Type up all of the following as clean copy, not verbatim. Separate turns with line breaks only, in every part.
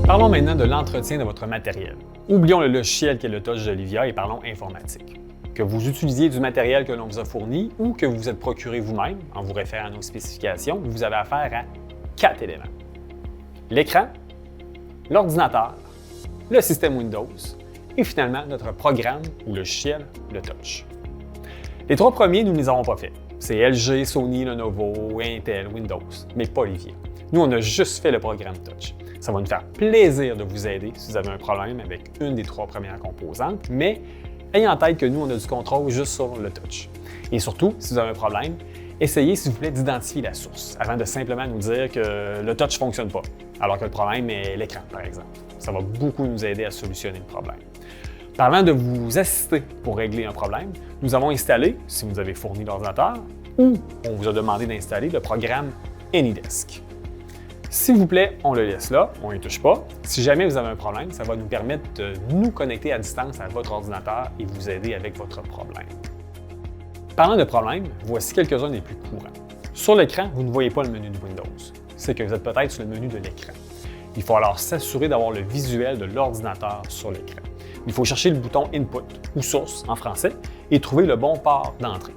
Parlons maintenant de l'entretien de votre matériel. Oublions le logiciel qu'est le Touch d'Olivia et parlons informatique. Que vous utilisiez du matériel que l'on vous a fourni ou que vous vous êtes procuré vous-même en vous référant à nos spécifications, vous avez affaire à 4 éléments. L'écran, l'ordinateur, le système Windows et finalement notre programme ou logiciel, le Touch. Les 3 premiers, nous ne les avons pas faits. C'est LG, Sony, Lenovo, Intel, Windows, mais pas Olivia. Nous, on a juste fait le programme Touch. Ça va nous faire plaisir de vous aider si vous avez un problème avec une des 3 premières composantes, mais ayez en tête que nous, on a du contrôle juste sur le Touch. Et surtout, si vous avez un problème, essayez, s'il vous plaît, d'identifier la source avant de simplement nous dire que le Touch ne fonctionne pas, alors que le problème est l'écran, par exemple. Ça va beaucoup nous aider à solutionner le problème. Parlant de vous assister pour régler un problème, nous avons installé, si vous avez fourni l'ordinateur, ou on vous a demandé d'installer le programme AnyDesk. S'il vous plaît, on le laisse là, on n'y touche pas. Si jamais vous avez un problème, ça va nous permettre de nous connecter à distance à votre ordinateur et vous aider avec votre problème. Parlant de problème, voici quelques-uns des plus courants. Sur l'écran, vous ne voyez pas le menu de Windows. C'est que vous êtes peut-être sur le menu de l'écran. Il faut alors s'assurer d'avoir le visuel de l'ordinateur sur l'écran. Il faut chercher le bouton Input ou Source en français et trouver le bon port d'entrée.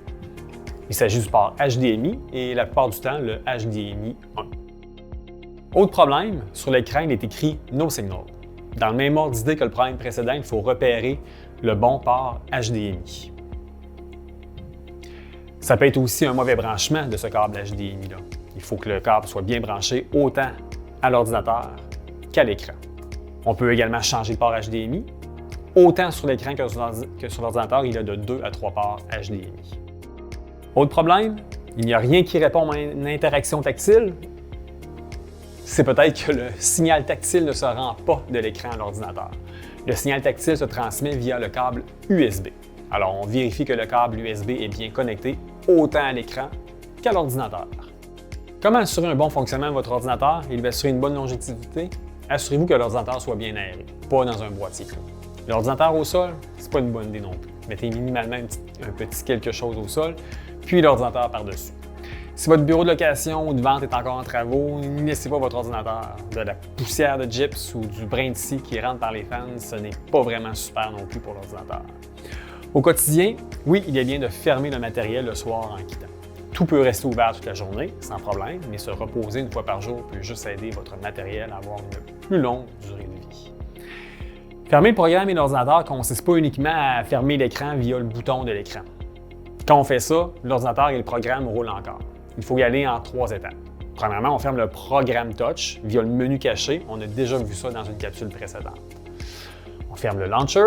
Il s'agit du port HDMI et la plupart du temps le HDMI 1. Autre problème, sur l'écran, il est écrit No Signal. Dans le même ordre d'idée que le problème précédent, il faut repérer le bon port HDMI. Ça peut être aussi un mauvais branchement de ce câble HDMI-là. Il faut que le câble soit bien branché autant à l'ordinateur qu'à l'écran. On peut également changer de port HDMI. Autant sur l'écran que sur l'ordinateur, il y a de 2 à 3 ports HDMI. Autre problème, il n'y a rien qui répond à une interaction tactile. C'est peut-être que le signal tactile ne se rend pas de l'écran à l'ordinateur. Le signal tactile se transmet via le câble USB. Alors, on vérifie que le câble USB est bien connecté autant à l'écran qu'à l'ordinateur. Comment assurer un bon fonctionnement de votre ordinateur et lui assurer une bonne longévité? Assurez-vous que l'ordinateur soit bien aéré, pas dans un boîtier clos. L'ordinateur au sol, c'est pas une bonne idée non plus. Mettez minimalement un petit quelque chose au sol, puis l'ordinateur par-dessus. Si votre bureau de location ou de vente est encore en travaux, ne laissez pas votre ordinateur. De la poussière de gyps ou du brin de scie qui rentre par les fans, ce n'est pas vraiment super non plus pour l'ordinateur. Au quotidien, oui, il est bien de fermer le matériel le soir en quittant. Tout peut rester ouvert toute la journée, sans problème, mais se reposer une fois par jour peut juste aider votre matériel à avoir une plus longue durée de vie. Fermer le programme et l'ordinateur ne consiste pas uniquement à fermer l'écran via le bouton de l'écran. Quand on fait ça, l'ordinateur et le programme roulent encore. Il faut y aller en 3 étapes. Premièrement, on ferme le programme Touch via le menu caché. On a déjà vu ça dans une capsule précédente. On ferme le launcher.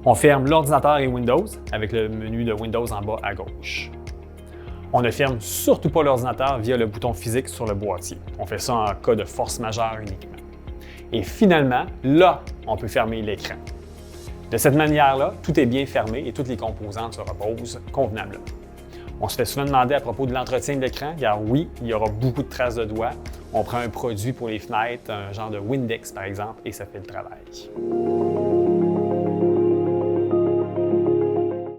On ferme l'ordinateur et Windows avec le menu de Windows en bas à gauche. On ne ferme surtout pas l'ordinateur via le bouton physique sur le boîtier. On fait ça en cas de force majeure uniquement. Et finalement, là, on peut fermer l'écran. De cette manière-là, tout est bien fermé et toutes les composantes se reposent convenablement. On se fait souvent demander à propos de l'entretien de l'écran, car oui, il y aura beaucoup de traces de doigts. On prend un produit pour les fenêtres, un genre de Windex par exemple, et ça fait le travail.